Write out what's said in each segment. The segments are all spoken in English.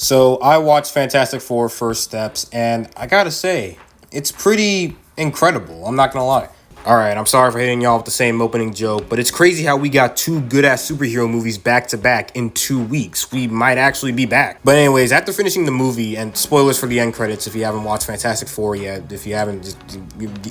So I watched Fantastic Four First Steps, and I gotta say, it's pretty incredible. I'm not gonna lie. Alright, I'm sorry for hitting y'all with the same opening joke, but it's crazy how we got two good-ass superhero movies back-to-back in 2 weeks. We might actually be back. But anyways, after finishing the movie, and spoilers for the end credits if you haven't watched Fantastic Four yet, if you haven't, just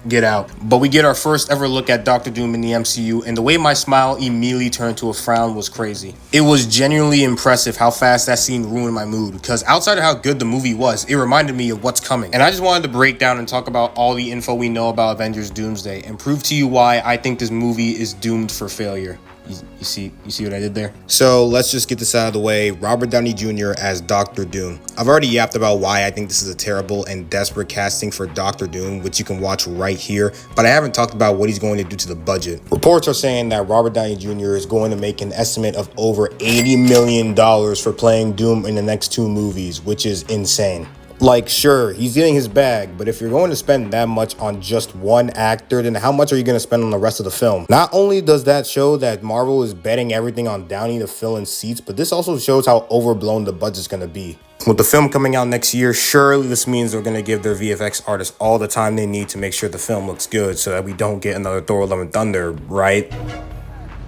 get out. But we get our first ever look at Doctor Doom in the MCU, and the way my smile immediately turned to a frown was crazy. It was genuinely impressive how fast that scene ruined my mood, because outside of how good the movie was, it reminded me of what's coming. And I just wanted to break down and talk about all the info we know about Avengers Doomsday, and prove to you why I think this movie is doomed for failure. You see what I did there? So let's just get this out of the way. Robert Downey Jr. as Doctor Doom. I've already yapped about why I think this is a terrible and desperate casting for Doctor Doom, which you can watch right here, but I haven't talked about what he's going to do to the budget. Reports are saying that Robert Downey Jr. is going to make an estimate of over $80 million for playing Doom in the next 2 movies, which is insane. Like, sure, he's getting his bag, but if you're going to spend that much on just one actor, then how much are you going to spend on the rest of the film? Not only does that show that Marvel is betting everything on Downey to fill in seats, but this also shows how overblown the budget's going to be. With the film coming out next year, surely this means they're going to give their VFX artists all the time they need to make sure the film looks good so that we don't get another Thor: Love and Thunder, right?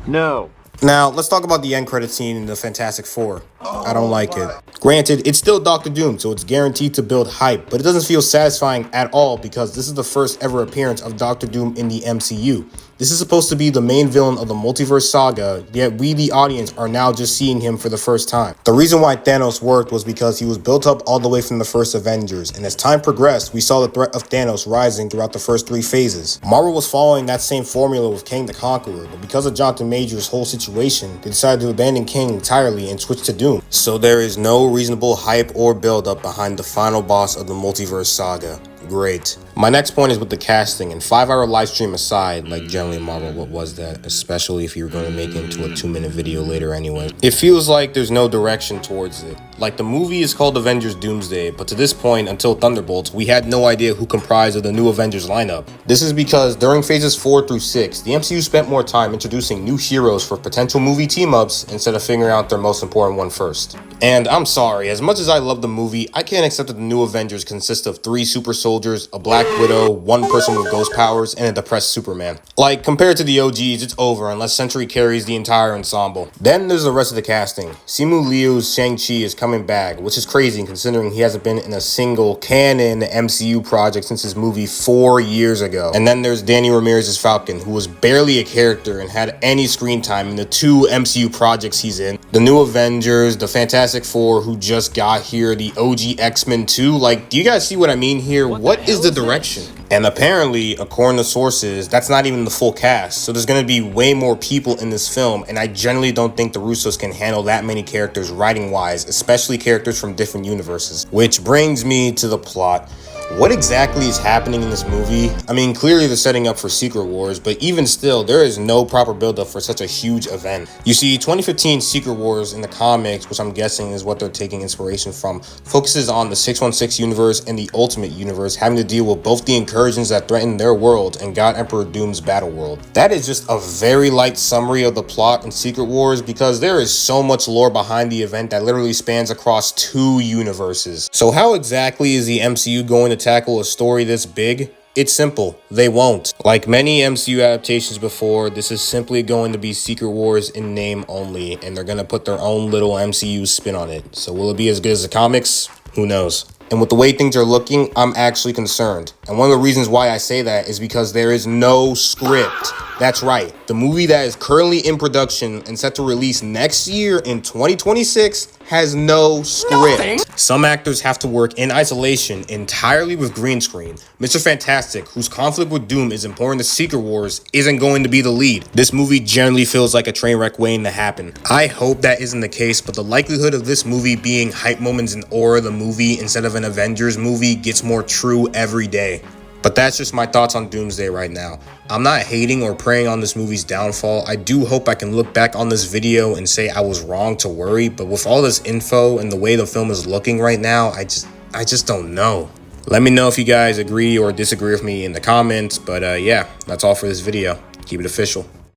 No. Now, let's talk about the end credit scene in the Fantastic Four. I don't like it. Granted, it's still Doctor Doom, so it's guaranteed to build hype, but it doesn't feel satisfying at all because this is the first ever appearance of Doctor Doom in the MCU. This is supposed to be the main villain of the multiverse saga, yet we, the audience, are now just seeing him for the first time. The reason why Thanos worked was because he was built up all the way from the first Avengers, and as time progressed, we saw the threat of Thanos rising throughout the first 3 phases. Marvel was following that same formula with Kang the Conqueror, but because of Jonathan Majors' whole situation, they decided to abandon Kang entirely and switch to Doom. So there is no reasonable hype or build-up behind the final boss of the multiverse saga. Great. My next point is with the casting, and 5-hour live stream aside, like generally Marvel, what was that? Especially if you were going to make it into a 2-minute video later anyway. It feels like there's no direction towards it. Like, the movie is called Avengers Doomsday, but to this point, until Thunderbolts, we had no idea who comprised of the new Avengers lineup. This is because during phases 4 through 6, the MCU spent more time introducing new heroes for potential movie team-ups instead of figuring out their most important one first. And I'm sorry, as much as I love the movie, I can't accept that the new Avengers consist of 3 super soldiers, a Black Widow, 1 person with ghost powers, and a depressed Superman. Like, compared to the OGs, it's over unless Sentry carries the entire ensemble. Then there's the rest of the casting. Simu Liu's Shang-Chi is coming back, which is crazy considering he hasn't been in a single canon MCU project since his movie 4 years ago. And then there's Danny Ramirez's Falcon, who was barely a character and had any screen time in the 2 MCU projects he's in. The new Avengers, the Fantastic Four who just got here, the OG X-Men 2. Like, do you guys see what I mean here? What is the direction? And apparently, according to sources, that's not even the full cast. So there's going to be way more people in this film, and I generally don't think the Russos can handle that many characters writing-wise, especially characters from different universes. Which brings me to the plot. What exactly is happening in this movie? I mean, clearly they're setting up for Secret Wars, but even still, there is no proper build-up for such a huge event. You see, 2015 Secret Wars in the comics, which I'm guessing is what they're taking inspiration from, focuses on the 616 universe and the Ultimate Universe, having to deal with both the incursions that threaten their world and God Emperor Doom's battle world. That is just a very light summary of the plot in Secret Wars because there is so much lore behind the event that literally spans across 2 universes. So how exactly is the MCU going to tackle a story this big? It's simple. They won't. Like many MCU adaptations before, this is simply going to be Secret Wars in name only, and they're going to put their own little MCU spin on it. So will it be as good as the comics? Who knows? And with the way things are looking, I'm actually concerned. And one of the reasons why I say that is because there is no script. That's right. The movie that is currently in production and set to release next year in 2026 has no script. Nothing. Some actors have to work in isolation entirely with green screen. Mr. Fantastic, whose conflict with Doom is important to Secret Wars, isn't going to be the lead. This movie generally feels like a train wreck waiting to happen. I hope that isn't the case, but the likelihood of this movie being hype moments in Aura the movie instead of an Avengers movie gets more true every day. But that's just my thoughts on Doomsday right now. I'm not hating or preying on this movie's downfall. I do hope I can look back on this video and say I was wrong to worry, but with all this info and the way the film is looking right now, I just don't know. Let me know if you guys agree or disagree with me in the comments, but yeah, that's all for this video. Keep it official.